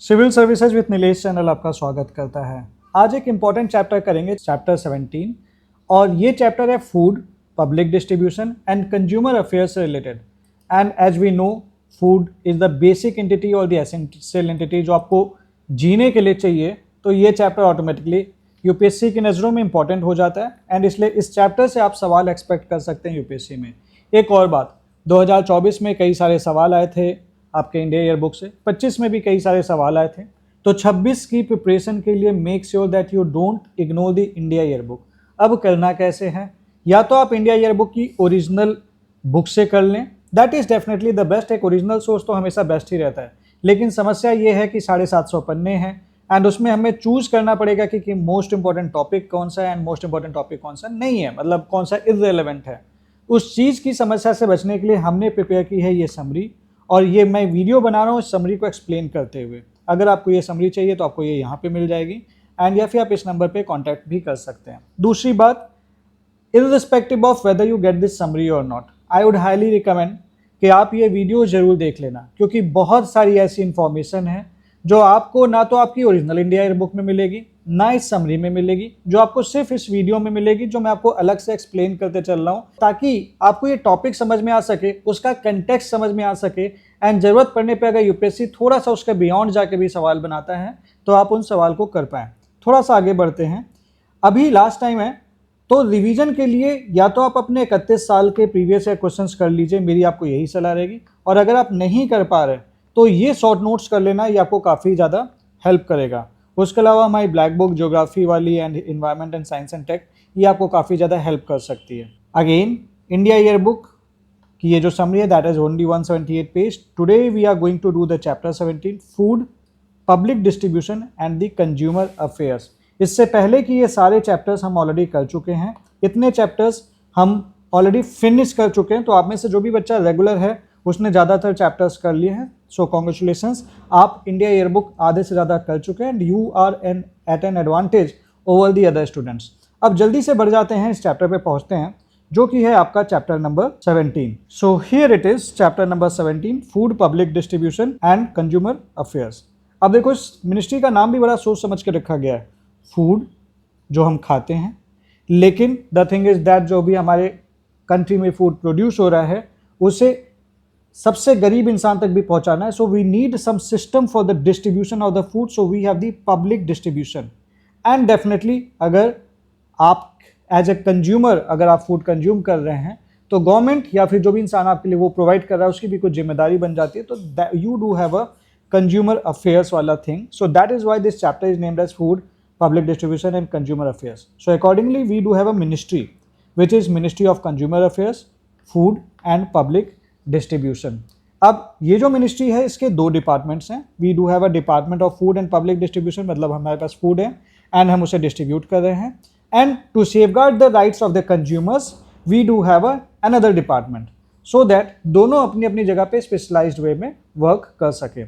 Civil services with Nilesh channel आपका स्वागत करता है। आज एक इम्पॉर्टेंट चैप्टर करेंगे, चैप्टर 17, और ये चैप्टर है food, public distribution and consumer affairs से related. And as we know, food is the basic entity और द एसेंशियल एंटिटी जो आपको जीने के लिए चाहिए। तो ये चैप्टर ऑटोमेटिकली यूपीएससी की नज़रों में इंपॉर्टेंट हो जाता है एंड इसलिए इस चैप्टर से आप सवाल एक्सपेक्ट कर सकते हैं यूपीएससी में। एक और बात, 2024 में कई सारे सवाल आए थे आपके इंडिया ईयर बुक से, 25 में भी कई सारे सवाल आए थे। तो 26 की प्रिपरेशन के लिए make sure that you don't ignore the India year book. अब करना कैसे है, या तो आप इंडिया ईयर बुक की ओरिजिनल बुक से कर लें, that is definitely the best. एक ओरिजिनल सोर्स तो हमेशा बेस्ट ही रहता है, लेकिन समस्या ये है कि 750 पन्ने हैं एंड उसमें हमें चूज करना पड़ेगा कि मोस्ट इंपॉर्टेंट टॉपिक कौन सा है एंड मोस्ट इंपॉर्टेंट टॉपिक कौन सा नहीं है, मतलब कौन सा इररिलेवेंट है। उस चीज़ की समस्या से बचने के लिए हमने प्रिपेयर की है ये समरी, और ये मैं वीडियो बना रहा हूँ इस समरी को एक्सप्लेन करते हुए। अगर आपको ये समरी चाहिए तो आपको ये यहाँ पे मिल जाएगी एंड या फिर आप इस नंबर पे कांटेक्ट भी कर सकते हैं। दूसरी बात, irrespective of whether you get this summary और not, I would highly recommend कि आप ये वीडियो जरूर देख लेना, क्योंकि बहुत सारी ऐसी इंफॉर्मेशन है जो आपको ना तो आपकी ओरिजिनल इंडिया ईयर बुक में मिलेगी, ना इस समरी में मिलेगी, जो आपको सिर्फ इस वीडियो में मिलेगी, जो मैं आपको अलग से एक्सप्लेन करते चल रहा हूँ, ताकि आपको ये टॉपिक समझ में आ सके, उसका कंटेक्स्ट समझ में आ सके एंड जरूरत पड़ने पे अगर यूपीएससी थोड़ा सा उसके बियॉन्ड जाके भी सवाल बनाता है तो आप उन सवाल को कर पाएँ। थोड़ा सा आगे बढ़ते हैं, अभी लास्ट टाइम है तो रिवीजन के लिए या तो आप अपने 31 साल के प्रीवियस ईयर क्वेश्चंस कर लीजिए, मेरी आपको यही सलाह रहेगी। और अगर आप नहीं कर पा रहे तो ये शॉर्ट नोट्स कर लेना, ये आपको काफ़ी ज़्यादा हेल्प करेगा। उसके अलावा हमारी ब्लैक बुक ज्योग्राफी वाली and environment and science and tech, ये आपको काफ़ी ज़्यादा हेल्प कर सकती है। अगेन, इंडिया ईयर बुक की ये जो समरी है that is only 178 page. Today we are going to do the chapter 17, food, public distribution and the consumer affairs. इससे पहले कि ये सारे चैप्टर्स हम ऑलरेडी कर चुके हैं, इतने चैप्टर्स हम ऑलरेडी फिनिश कर चुके हैं। तो आप में से जो भी बच्चा रेगुलर है उसने ज़्यादातर चैप्टर्स कर लिए हैं, सो कॉन्ग्रेचुलेशंस, आप इंडिया ईयर बुक आधे से ज़्यादा कर चुके हैं and you are at an advantage over the other students. अब जल्दी से बढ़ जाते हैं, इस चैप्टर पे पहुंचते हैं जो कि है आपका chapter number 17। So here it is, chapter number 17, food, public distribution and consumer affairs. अब देखो, इस मिनिस्ट्री का नाम भी बड़ा सोच समझ के रखा गया है, फूड जो हम खाते हैं, लेकिन द थिंग इज दैट जो भी हमारे कंट्री में फूड प्रोड्यूस हो रहा है उसे सबसे गरीब इंसान तक भी पहुंचाना है। So we need some system for the distribution of the food, so we have the public distribution. And definitely अगर आप एज ए कंज्यूमर अगर आप फूड कंज्यूम कर रहे हैं तो गवर्नमेंट या फिर जो भी इंसान आपके लिए वो प्रोवाइड कर रहा है उसकी भी कुछ जिम्मेदारी बन जाती है। तो you do have a consumer affairs वाला thing, so that is why this chapter is named as food, public distribution and consumer affairs. So accordingly we do have a ministry which is Ministry of Consumer Affairs, Food and Public Distribution. अब ये जो ministry है इसके दो departments हैं। We do have a department of food and public distribution, मतलब हमारे पास food है एंड हम उसे डिस्ट्रीब्यूट कर रहे हैं। And to safeguard the rights of the consumers we do have another department, so that दोनों अपनी अपनी जगह पे स्पेशलाइज्ड वे में वर्क कर सके।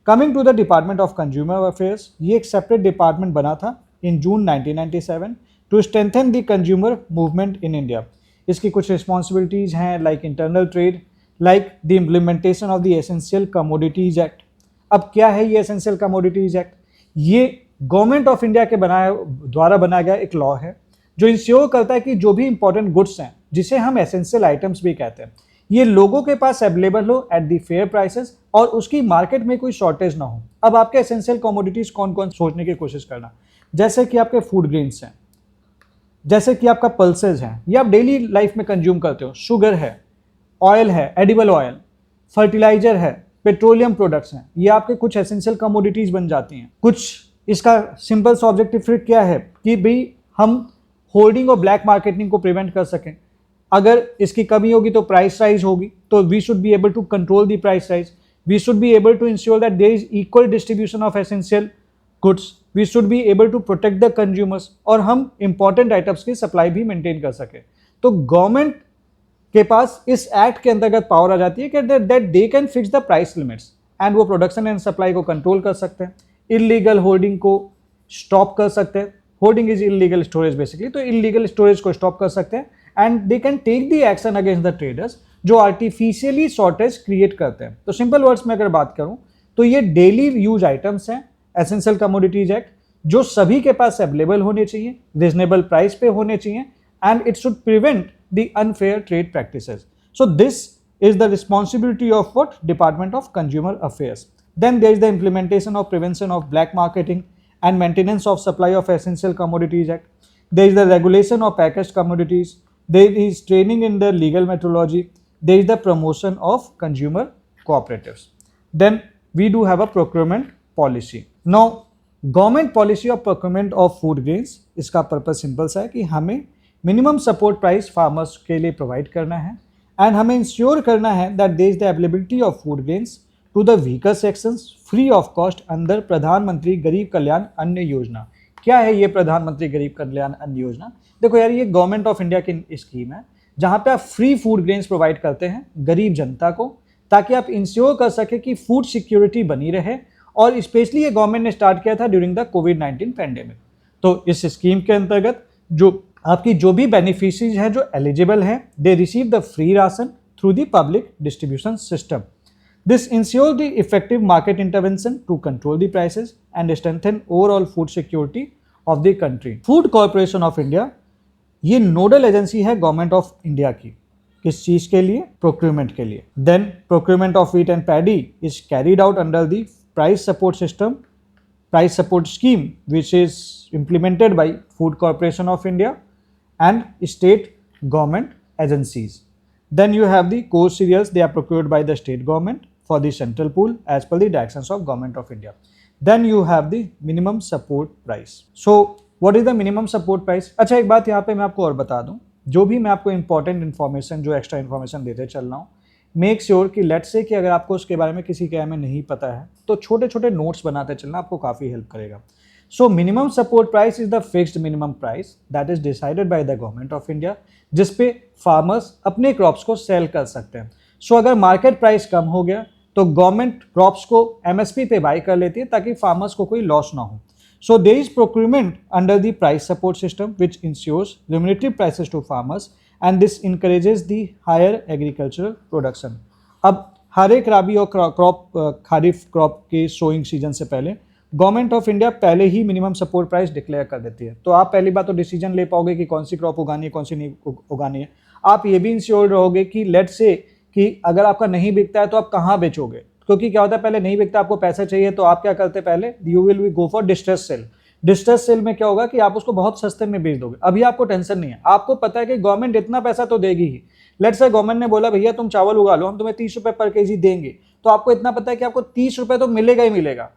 Coming to the department of consumer affairs, ये एक सेपरेट डिपार्टमेंट बना था in June 1997 to strengthen the consumer movement in India. इसकी कुछ रिस्पॉन्सिबिलिटीज़ हैं like internal trade, like the implementation of the essential commodities act. अब क्या है ये एसेंशियल कमोडिटीज एक्ट? ये गवर्नमेंट ऑफ इंडिया के द्वारा बनाया गया एक लॉ है जो इंश्योर करता है कि जो भी इंपॉर्टेंट गुड्स हैं, जिसे हम एसेंशियल आइटम्स भी कहते हैं, ये लोगों के पास अवेलेबल हो एट दी फेयर प्राइसेस और उसकी मार्केट में कोई शॉर्टेज ना हो। अब आपके एसेंशियल कमोडिटीज कौन कौन सोचने की कोशिश करना, जैसे कि आपके फूड ग्रेन्स हैं, जैसे कि आपका पल्सेज हैं, ये आप डेली लाइफ में कंज्यूम करते हो, शुगर है, ऑयल है, एडिबल ऑयल, फर्टिलाइजर है, पेट्रोलियम प्रोडक्ट्स हैं, ये आपके कुछ एसेंशियल कमोडिटीज बन जाती हैं। कुछ इसका सिंपल सा ऑब्जेक्टिव फिर क्या है कि भाई हम होल्डिंग और ब्लैक मार्केटिंग को प्रिवेंट कर सकें। अगर इसकी कमी होगी तो प्राइस राइज होगी, तो we should be able to control the price rise, we should be able to ensure that there is equal distribution of essential goods, we should be able to protect the consumers, और हम important items की supply भी maintain कर सके। तो government के पास इस act के अंतर्गत पावर आ जाती है कि that they can fix the price limits and वो प्रोडक्शन एंड सप्लाई को कंट्रोल कर सकते हैं, इलीगल होर्डिंग को स्टॉप कर सकते हैं। Hoarding is illegal storage basically, तो इलीगल स्टोरेज को स्टॉप कर सकते हैं and they can take the action against the traders जो आर्टिफिशियली शॉर्टेज क्रिएट करते हैं। तो सिंपल वर्ड्स में अगर बात करूं तो ये डेली यूज आइटम्स हैं, एसेंशियल कमोडिटीज एक्ट, जो सभी के पास अवेलेबल होने चाहिए, रीजनेबल प्राइस पे होने चाहिए, and it should prevent the unfair trade practices. So this is the responsibility of what? Department of Consumer Affairs. Then there is the implementation of prevention of black marketing and maintenance of supply of essential commodities act. There is the regulation of packaged commodities. There is training in the legal methodology. There is the promotion of consumer cooperatives. Then we do have a procurement policy. Now government policy of procurement of food grains, इसका purpose simple सा है कि हमें minimum support price farmers के लिए provide करना है, and हमें इंश्योर करना है that there is the availability of food grains to the weaker sections free of cost under Pradhan Mantri Garib Kalyan Anna योजना. क्या है ये प्रधानमंत्री गरीब कल्याण अन्न योजना? देखो यार, ये गवर्नमेंट ऑफ इंडिया की स्कीम है जहाँ पे आप फ्री फूड ग्रेन्स प्रोवाइड करते हैं गरीब जनता को, ताकि आप इंश्योर कर सके कि फूड सिक्योरिटी बनी रहे. और स्पेशली ये गवर्नमेंट ने स्टार्ट किया था ड्यूरिंग द कोविड-19 पैंडेमिक. तो इस स्कीम के अंतर्गत जो आपकी जो भी बेनिफिशरीज हैं जो एलिजिबल हैं, they receive the free ration through the public distribution system. This ensure the effective market intervention to control the prices and strengthen overall food security of the country. Food corporation of India ये nodal agency है government of India की. किस चीज के लिए? Procurement के लिए. Then procurement of wheat and paddy is carried out under the price support system, price support scheme, which is implemented by Food Corporation of India and state government agencies. Then you have the core cereals, they are procured by the state government for the central pool as per the directions of Government of India. Then you have the minimum support price. So what is the minimum support price? अच्छा, एक बात यहाँ पे मैं आपको और बता दूँ, जो भी मैं आपको इंपॉर्टेंट इन्फॉर्मेशन जो एक्स्ट्रा इन्फॉर्मेशन देते चल रहा हूँ, मेक श्योर कि लेट से कि अगर आपको उसके बारे में किसी के में नहीं पता है तो छोटे छोटे नोट्स बनाते चलना आपको काफ़ी हेल्प करेगा. So minimum support price is the fixed minimum price that is decided by the government of India, जिसपे फार्मर्स अपने क्रॉप्स को सेल कर सकते हैं. सो अगर मार्केट प्राइस कम हो गया तो गवर्नमेंट क्रॉप्स को एमएसपी पे बाई कर लेती है ताकि फार्मर्स को कोई लॉस ना हो. So there is procurement under the price support system which ensures remunerative prices to farmers and this encourages the higher agricultural production. अब हर एक राबी और खारिफ क्रॉप के सोइंग सीजन से पहले गवर्नमेंट ऑफ इंडिया पहले ही मिनिमम सपोर्ट प्राइस डिक्लेयर कर देती है. तो आप पहली बात तो डिसीजन ले पाओगे कि कौन सी क्रॉप उगानी है, कौन सी नहीं उगानी है. आप ये भी इंश्योर रहोगे कि लेट से कि अगर आपका नहीं बिकता है तो आप कहाँ बेचोगे, क्योंकि क्या होता है पहले नहीं बिकता, आपको पैसा चाहिए, तो आप क्या करते पहले you will go for distress cell. Distress cell में क्या होगा कि आप उसको बहुत सस्ते में बेच दोगे. अभी आपको टेंशन नहीं है, आपको पता है कि गवर्नमेंट इतना पैसा तो देगी ही. लेट्स से गवर्नमेंट ने बोला भैया तुम चावल उगा लो, हम तुम्हें 30 रुपए पर केजी देंगे, तो आपको इतना पता है कि आपको 30 रुपए तो मिलेगा ही मिलेगा.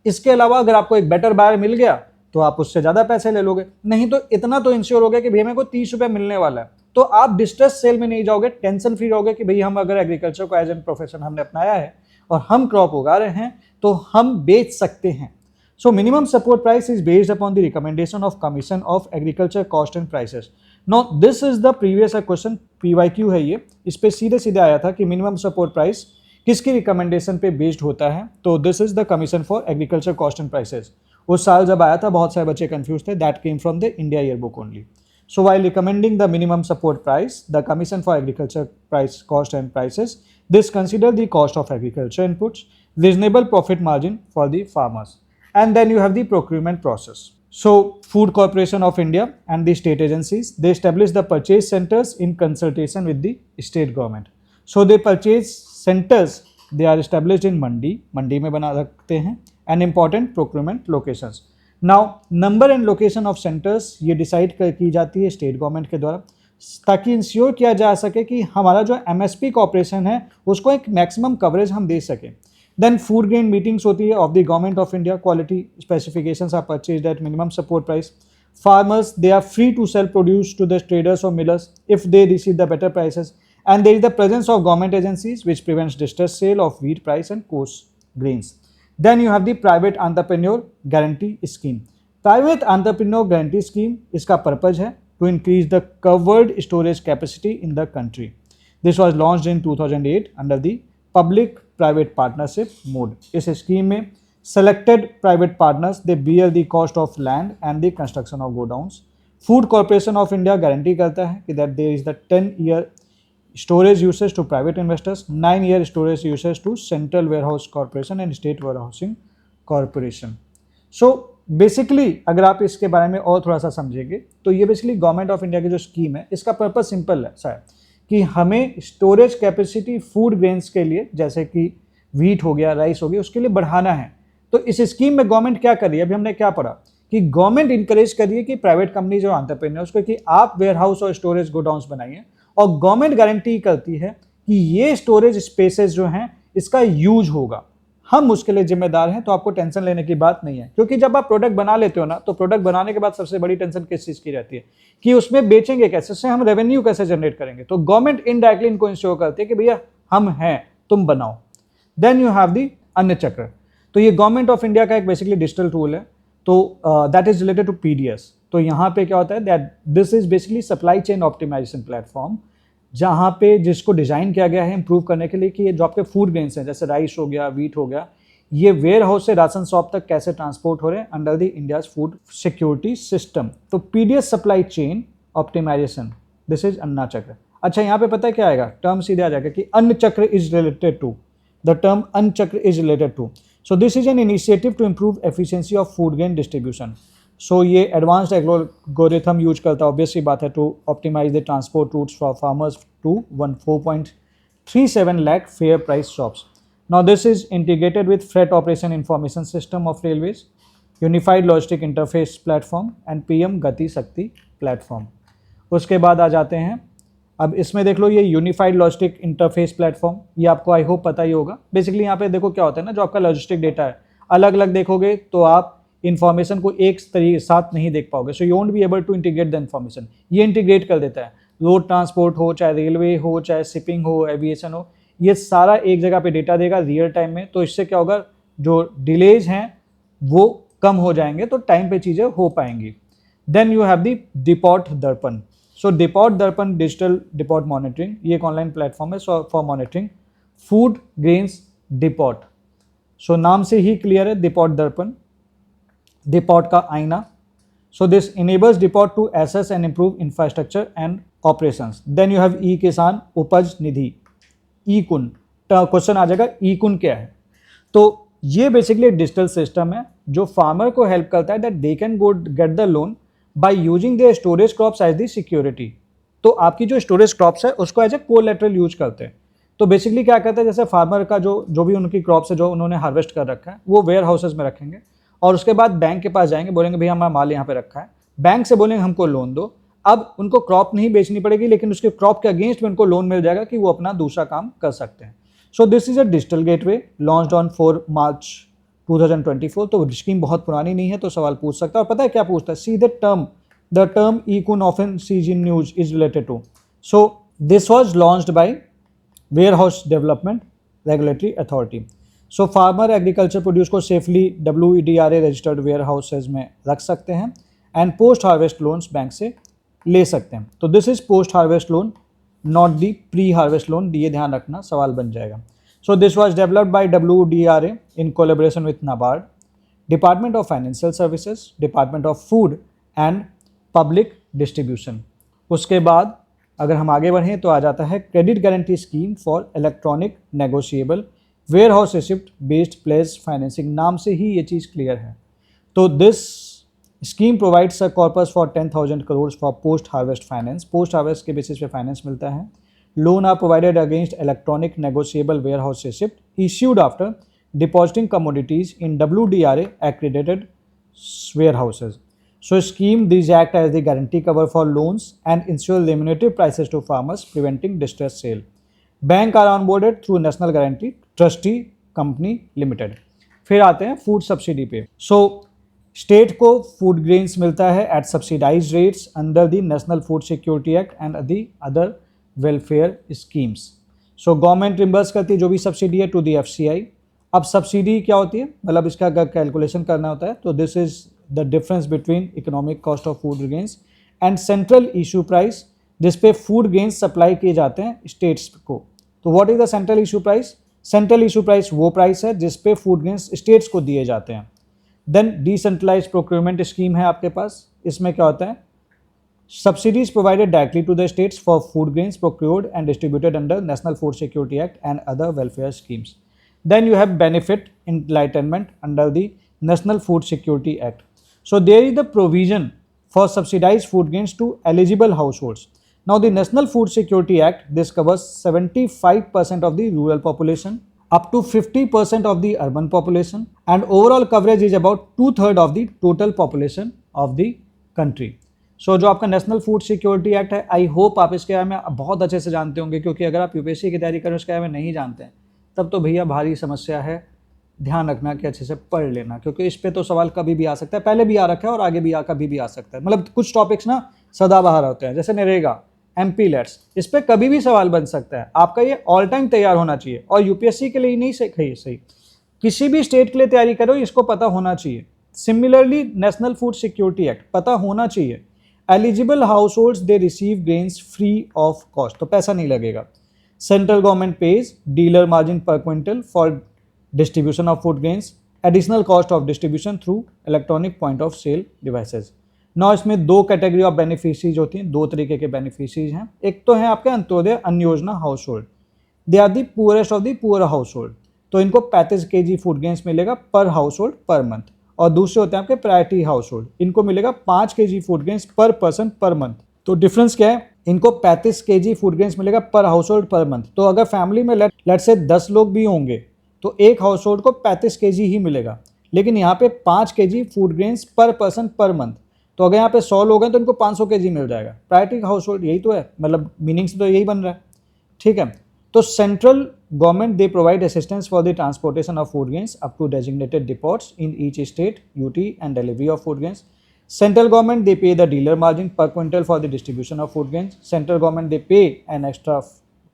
इसके अलावा अगर आपको एक बेटर बायर मिल गया तो आप उससे ज़्यादा पैसे ले लोगे, नहीं तो इतना तो इंश्योर हो गया कि भैया मेरे को 30 रुपये मिलने वाला है. तो आप डिस्ट्रेस सेल में नहीं जाओगे, टेंशन फ्री रहोगे कि भैया हम अगर एग्रीकल्चर को एज एन प्रोफेशन हमने अपनाया है और हम क्रॉप उगा रहे हैं तो हम बेच सकते हैं. So minimum support price is based upon the recommendation of Commission of Agriculture Cost and Prices. Now this is the previous question, PYQ है ये, इस पे सीधे सीधे आया था कि मिनिमम सपोर्ट प्राइस किसकी रिकमेंडेशन पे बेस्ड होता है. तो this is the commission for agriculture cost and prices. उस साल जब आया था बहुत सारे बच्चे कंफ्यूज थे, that came from the India year book only. So while recommending the minimum support price, the Commission for Agriculture Price Cost and Prices, this consider the cost of agriculture inputs, reasonable profit margin for the farmers. And then you have the procurement process. So Food Corporation of India and the state agencies, they establish the purchase centers in consultation with the state government. So they purchase centers, they are established in mandi में बना रखते हैं, and important procurement locations. Now number and location of centers ये decide की जाती है state government के द्वारा, ताकि इंश्योर किया जा सके कि हमारा जो MSP कॉर्पोरेशन है उसको एक मैक्सिमम कवरेज हम दे सकें. Then food grain meetings होती है of the government of India, quality specifications are purchased at minimum support price. Farmers, they are free to sell produce to the traders or millers if they receive the better prices, and there is the presence of government agencies which prevents distress sale of wheat price and coarse grains. Then you have the private entrepreneur guarantee scheme. Private entrepreneur guarantee scheme, इसका purpose है to increase the covered storage capacity in the country. This was launched in 2008 under the public private partnership mode. इस scheme में selected private partners they bear the cost of land and the construction of godowns. Food Corporation of India guarantee करता है कि that there is the 10-year storage usage to private investors, 9-year storage usage to Central Warehouse Corporation and State Warehousing Corporation. So basically अगर आप इसके बारे में और थोड़ा सा समझेंगे तो ये बेसिकली गवर्नमेंट ऑफ इंडिया की जो स्कीम है इसका पर्पस सिंपल है सर कि हमें स्टोरेज कैपेसिटी फूड ग्रेन्स के लिए जैसे कि व्हीट हो गया, राइस हो गया, उसके लिए बढ़ाना है। तो इस स्कीम में गवर्नमेंट क्या कर रही है, अभी हमने क्या पढ़ा कि गवर्नमेंट इंकरेज कर रही है कि प्राइवेट कंपनी जो एंटरप्रेन्योर्स उसको कि आप वेयर हाउस और स्टोरेज गोडाउन्स बनाइए, और गवर्नमेंट गारंटी करती है कि ये स्टोरेज स्पेसेस जो हैं इसका यूज होगा, हम उसके लिए जिम्मेदार हैं। तो आपको टेंशन लेने की बात नहीं है, क्योंकि जब आप प्रोडक्ट बना लेते हो ना तो प्रोडक्ट बनाने के बाद सबसे बड़ी टेंशन किस चीज की रहती है कि उसमें बेचेंगे कैसे, उससे हम रेवेन्यू कैसे जनरेट करेंगे। तो गवर्नमेंट इनडायरेक्टली इनको इंश्योर करती है कि भैया हम हैं, तुम बनाओ। देन यू हैव दी अन्न चक्र। तो ये गवर्नमेंट ऑफ इंडिया का एक बेसिकली डिजिटल टूल है, तो that is related to PDS. तो यहाँ पे क्या होता है that this is basically supply chain optimization platform, जहाँ पे जिसको डिजाइन किया गया है इंप्रूव करने के लिए कि ये जो आपके फूड ग्रेन्स हैं जैसे राइस हो गया, व्हीट हो गया, ये वेयर हाउस से राशन शॉप तक कैसे ट्रांसपोर्ट हो रहे हैं under the India's food security system. तो PDS supply chain optimization, this is Anna Chakra. अच्छा, यहाँ पे पता है क्या आएगा, टर्म सीधे आ जाएगा कि Anna Chakra is related to, the term Anna Chakra is related to. So this is an initiative to improve efficiency of food grain distribution. So ये एडवांस्ड एल्गोरिथम यूज करता है, ऑब्वियसली बात है, to optimize the transport routes for farmers to 4.37 lakh fair price shops. Now this is integrated with Freight Operation Information System of Railways, Unified Logistic Interface Platform and PM गति शक्ति platform. उसके बाद आ जाते हैं, अब इसमें देख लो ये यूनिफाइड लॉजिस्टिक इंटरफेस प्लेटफॉर्म, ये आपको आई होप पता ही होगा। बेसिकली यहाँ पे देखो क्या होता है ना, जो आपका लॉजिस्टिक डेटा है अलग अलग देखोगे तो आप इन्फॉर्मेशन को एक तरीके साथ नहीं देख पाओगे। So you won't be able to integrate the information. ये इंटीग्रेट कर देता है, रोड ट्रांसपोर्ट हो, चाहे रेलवे हो, चाहे शिपिंग हो, एविएशन हो, ये सारा एक जगह पे डेटा देगा रियल टाइम में। तो इससे क्या होगा, जो डिलेज हैं वो कम हो जाएंगे, तो टाइम पे चीज़ें हो पाएंगी। Then you have the depot Darpan. So depot Darpan digital depot monitoring, ये एक ऑनलाइन प्लेटफॉर्म है for monitoring food grains depot. So नाम से ही क्लियर है, डिपोट दर्पण, डिपोट का आईना। So this enables depot to assess and improve infrastructure and operations. Then you have e Kisan Upaj निधि, ई कुन। क्वेश्चन आ जाएगा ई कुन क्या है। तो ये बेसिकली एक डिजिटल सिस्टम है जो फार्मर को हेल्प करता है that they can go get the loan by using their storage crops as the security. तो आपकी जो स्टोरेज क्रॉप्स है उसको एज ए कोलैटरल यूज करते हैं। तो बेसिकली क्या करते हैं, जैसे फार्मर का जो भी उनकी क्रॉप्स है जो उन्होंने हार्वेस्ट कर रखा है वो वेयर हाउसेज में रखेंगे, और उसके बाद बैंक के पास जाएंगे, बोलेंगे भैया हमारा माल यहाँ पे रखा है, बैंक से बोलेंगे हमको लोन दो। अब उनको क्रॉप नहीं बेचनी पड़ेगी, लेकिन उसके क्रॉप के अगेंस्ट में उनको लोन मिल जाएगा कि वो अपना दूसरा काम कर सकते हैं। सो this is a digital gateway launched on 4 मार्च 2024। तो स्कीम बहुत पुरानी नहीं है, तो सवाल पूछ सकता है। और पता है क्या पूछता है, सी द टर्म ई-कुन often seen in news is related to. So this was launched by warehouse development regulatory authority. So farmer agriculture produce को safely WDRA registered warehouses में रख सकते हैं and post harvest loans bank से ले सकते हैं। तो this is post harvest loan, not the pre harvest loan, ये ध्यान रखना, सवाल बन जाएगा। So this was developed bye WDRA in collaboration with NABARD, department of financial services, department of food and public distribution. उसके बाद अगर हम आगे बढ़ें तो आ जाता है credit guarantee scheme for electronic negotiable warehouse receipt based place financing. नाम से ही ये चीज़ क्लियर है। तो this scheme provides a corpus for 10,000 crore for post harvest finance. Post harvest के बेसिस पे फाइनेंस मिलता है। Loan are provided against electronic negotiable warehouse receipt issued after depositing commodities in WDRA accredited warehouses. So scheme these act as the guarantee cover for loans and ensure remunerative prices to farmers, preventing distress sale. Bank are onboarded through National Guarantee Trustee Company Limited. फिर आते हैं food subsidy पे। So state को food grains मिलता है at subsidize rates under the national food security act and the other welfare schemes. So government reimburse करती है जो भी सब्सिडी है टू द FCI। अब सब्सिडी क्या होती है, मतलब इसका अगर कैलकुलेशन करना होता है तो this is the difference between economic cost of food grains and central issue price, जिस पे फूड ग्रेन्स सप्लाई किए जाते हैं स्टेट्स को। तो what is the central issue price? Central issue price वो प्राइस है जिस पे फूड ग्रेन्स स्टेट्स को दिए जाते हैं। देन डिसेंट्रलाइज प्रोक्योरमेंट स्कीम है आपके पास। इसमें क्या होता है, Subsidies provided directly to the states for food grains procured and distributed under National Food Security Act and other welfare schemes. Then you have benefit enlightenment under the National Food Security Act. So there is the provision for subsidized food grains to eligible households. Now the National Food Security Act, this covers 75% of the rural population, up to 50% of the urban population, and overall coverage is about 2/3 of the total population of the country. सो जो आपका national food security act है, I hope आप इसके बारे में बहुत अच्छे से जानते होंगे, क्योंकि अगर आप यूपीएससी की तैयारी करें उसके बारे में नहीं जानते हैं तब तो भैया भारी समस्या है। ध्यान रखना कि अच्छे से पढ़ लेना, क्योंकि इस पे तो सवाल कभी भी आ सकता है, पहले भी आ रखा है और आगे भी कभी भी आ सकता है। मतलब कुछ टॉपिक्स ना सदाबहार होते हैं, जैसे नरेगा, एमपी लेट्स, इस पर कभी भी सवाल बन सकता है। आपका ये ऑल टाइम तैयार होना चाहिए, और यूपीएससी के लिए नहीं सही, किसी भी स्टेट के लिए तैयारी करो इसको पता होना चाहिए। Similarly national food security act पता होना चाहिए। Eligible house they receive grains free of cost, तो पैसा नहीं लगेगा। Central government pays dealer margin per quintal for distribution of food grains, additional cost of distribution through electronic point of sale devices. Now इसमें दो category of beneficiaries होती हैं, दो तरीके के बेनिफिशरीज हैं। एक तो है आपके Antyodaya Anna Yojana household, they are the poorest of the poor household, तो इनको 35 kg फूड ग्रेन्स मिलेगा पर हाउस होल्ड पर मंथ। और दूसरे होते हैं आपके प्रायोरिटी हाउस होल्ड, इनको मिलेगा 5 kg फूड ग्रेन्स पर पर्सन पर मंथ। तो डिफरेंस क्या है, इनको 35 kg फूड ग्रेन्स मिलेगा पर हाउस होल्ड पर मंथ। तो अगर फैमिली में लेट से 10 लोग भी होंगे तो एक हाउस होल्ड को 35 kg ही मिलेगा, लेकिन यहाँ पे 5 kg फूड ग्रेन्स पर पर्सन पर मंथ। तो अगर यहाँ पे 100 लोग हैं तो इनको 500 kg मिल जाएगा। प्रायोरिटी हाउस होल्ड यही तो है, मतलब मीनिंग से तो यही बन रहा है, ठीक है। तो central government they provide assistance for the transportation of food grains up to designated depots in each state, UT, and delivery of food grains. Central government they pay the dealer margin per quintal for the distribution of food grains. Central government they pay an extra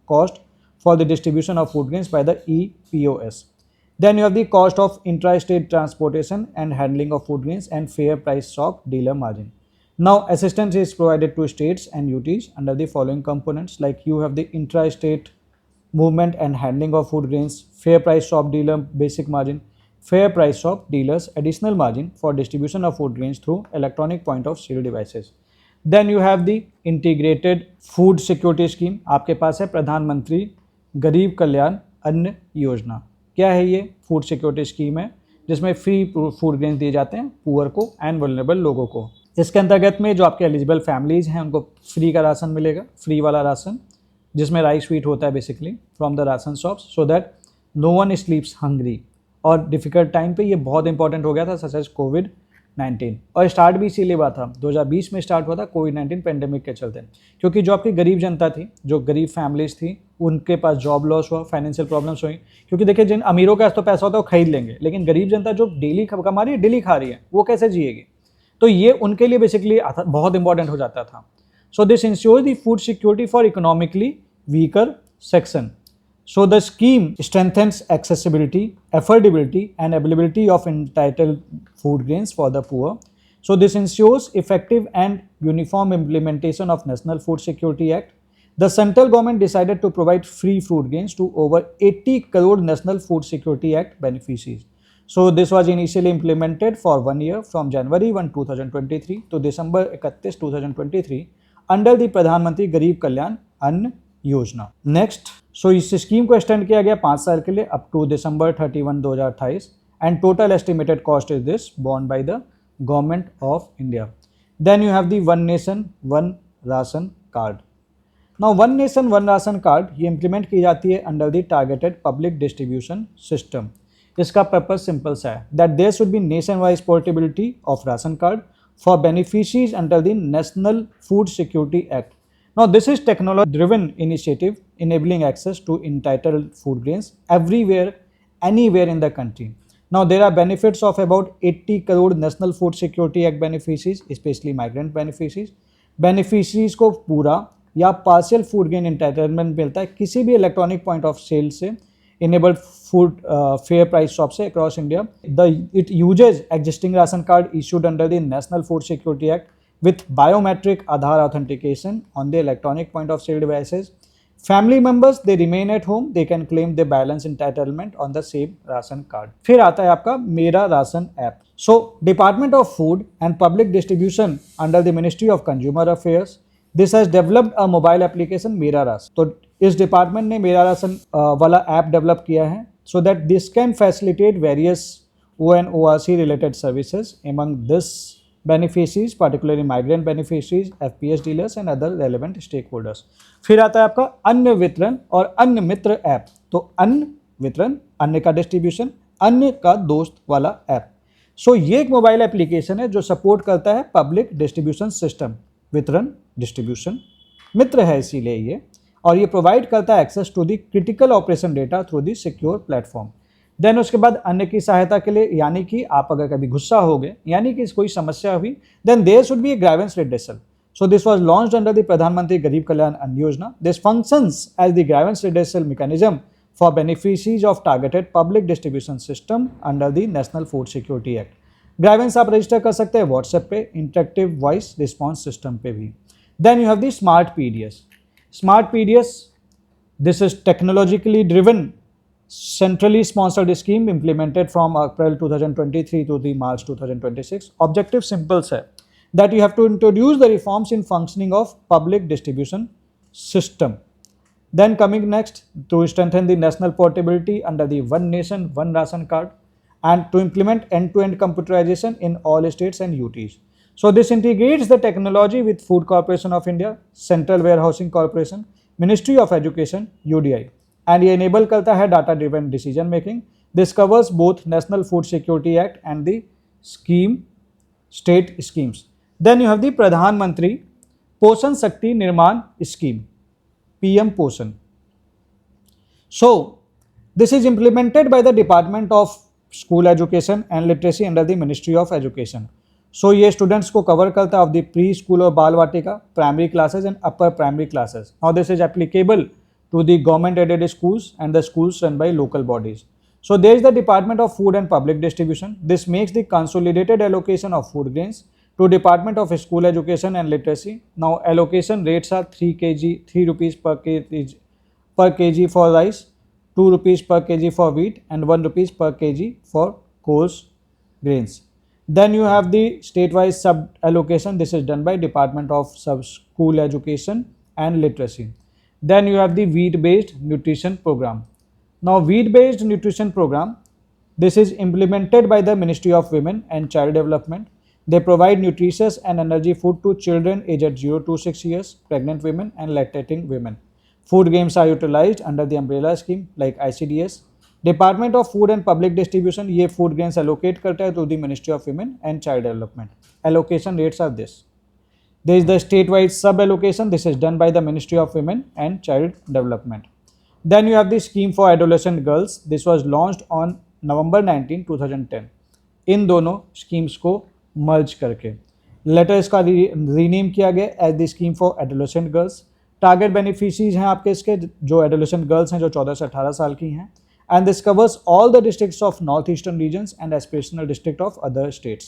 cost for the distribution of food grains by the EPOS. Then you have the cost of intra-state transportation and handling of food grains and fair price shop dealer margin. Now assistance is provided to states and UTs under the following components, like you have the intra-state movement and handling of food grains, fair price shop dealer basic margin, fair price shop dealers additional margin for distribution of food grains through electronic point of sale devices. Then you have the integrated food security scheme, आपके पास है प्रधानमंत्री गरीब कल्याण अन्न योजना। क्या है ये? Food security scheme है जिसमें free food grains दिए जाते हैं पुअर को एंड वल्नरेबल लोगों को। इसके अंतर्गत में जो आपके एलिजिबल फैमिलीज हैं उनको फ्री का राशन मिलेगा, फ्री वाला राशन, जिसमें राइस स्वीट होता है basically from the ration shops, so that no one sleeps hungry. और डिफिकल्ट टाइम पे ये बहुत इंपॉर्टेंट हो गया था, सच एज कोविड-19। और स्टार्ट भी इसीलिए हुआ था, 2020 में स्टार्ट हुआ था कोविड-19 पेंडेमिक के चलते, क्योंकि जो आपकी गरीब जनता थी, जो गरीब फैमिलीज थी, उनके पास जॉब लॉस हुआ, फाइनेंशियल प्रॉब्लम्स हुई। क्योंकि देखिए जिन अमीरों के पास तो पैसा होता है वो खरीद लेंगे, लेकिन गरीब जनता जो डेली कमा रही है, डेली खा रही है, वो कैसे जिएगी? तो ये उनके लिए बेसिकली बहुत इंपॉर्टेंट हो जाता था। So this ensure the food security for economically weaker section. So the scheme strengthens accessibility, affordability, and availability of entitled food grains for the poor. So this ensures effective and uniform implementation of National Food Security Act. The central government decided to provide free food grains to over 80 crore National Food Security Act beneficiaries. So this was initially implemented for 1 year from January 1, 2023 to December 31, 2023 under the प्रधानमंत्री गरीब कल्याण अन्न योजना। Next, सो इस scheme को extend किया गया 5 साल के लिए up to December 31, 2028 and total estimated cost is this borne by the government of India. Then you have the one nation one ration card. Now one nation one ration card ये implement की जाती है under the targeted public distribution system. इसका purpose simple सा है, that there should be nation wise portability of ration card for beneficiaries under the national food security act. Now this is technology driven initiative enabling access to entitled food grains everywhere, anywhere in the country. Now there are benefits of about 80 crore National Food Security Act beneficiaries, especially migrant beneficiaries. Beneficiaries को पूरा या partial food grain entitlement मिलता है किसी भी electronic point of sale से, enabled food fair price shop से across India. It uses existing ration card issued under the National Food Security Act with biometric Aadhaar authentication on the electronic point of sale devices. Family members they remain at home, they can claim the balance entitlement on the same ration card. फिर आता है आपका मेरा ration app. So department of food and public distribution under the ministry of consumer affairs, this has developed a mobile application मेरा ration. तो इस department ने मेरा राशन वाला ऐप डेवलप किया है so that this can facilitate various ONORC related services among this beneficiaries, particularly migrant beneficiaries, FPS dealers and other relevant stakeholders। फिर आता है आपका अन्न वितरण और अन्न मित्र ऐप। तो अन्न वितरण, अन्न का डिस्ट्रीब्यूशन, अन्न का दोस्त वाला ऐप। सो ये एक मोबाइल एप्लीकेशन है जो सपोर्ट करता है पब्लिक डिस्ट्रीब्यूशन सिस्टम, वितरण डिस्ट्रीब्यूशन मित्र है इसीलिए ये, और ये प्रोवाइड करता है access to the critical operation data through the secure platform. Then उसके बाद अन्य की सहायता के लिए, यानी कि आप अगर कभी गुस्सा हो गए, यानी कि कोई समस्या हुई, then there should be a grievance redressal. So this was launched under the Pradhan Mantri Garib Kalyan Anna Yojana. This functions as the grievance redressal mechanism for beneficiaries of targeted public distribution system under the national food security act. Grievance आप register कर सकते हैं WhatsApp पे, interactive voice response system पे भी। Then you have the smart PDS. Smart PDS, this is technologically driven, centrally sponsored scheme implemented from April 2023 to the March 2026. Objective simple है that you have to introduce the reforms in functioning of public distribution system. Then coming next, to strengthen the national portability under the One Nation, One Ration card, and to implement end-to-end computerization in all states and UTs. So this integrates the technology with Food Corporation of India, Central Warehousing Corporation, Ministry of Education, UDI, and ये enable करता है data driven decision making. This covers both National Food Security Act and the scheme state schemes. Then you have the Pradhan Mantri Poshan Shakti Nirman scheme, PM Poshan. So this is implemented by the Department of School Education and Literacy under the Ministry of Education. सो ये students को cover करता है of the pre school और Bal Vatika, primary classes and upper primary classes. Now this is applicable to the government aided schools and the schools run by local bodies. So there is the department of food and public distribution. This makes the consolidated allocation of food grains to department of school education and literacy. Now allocation rates are 3 rupees per kg for rice, 2 rupees per kg for wheat and 1 rupees per kg for coarse grains. Then you have the state-wise sub-allocation. This is done by Department of School Education and Literacy. Then you have the wheat-based nutrition program. Now, wheat-based nutrition program, this is implemented by the Ministry of Women and Child Development. They provide nutritious and energy food to children aged 0 to 6 years, pregnant women and lactating women. Food grains are utilized under the umbrella scheme like ICDS. Department of food and public distribution ये food grains allocate करता है to the ministry of women and child development. Allocation rates are this. There is the state wide sub allocation, this is done by the ministry of women and child development. Then you have the scheme for adolescent girls. This was launched on November 19, 2010। इन दोनों schemes को मर्ज करके letter इसका rename किया गया as the scheme for adolescent girls. Target beneficiaries हैं आपके इसके जो एडोलेसेंट गर्ल्स हैं जो 14 से 18 साल की हैं, and this covers all the districts of northeastern regions and aspirational district of other states.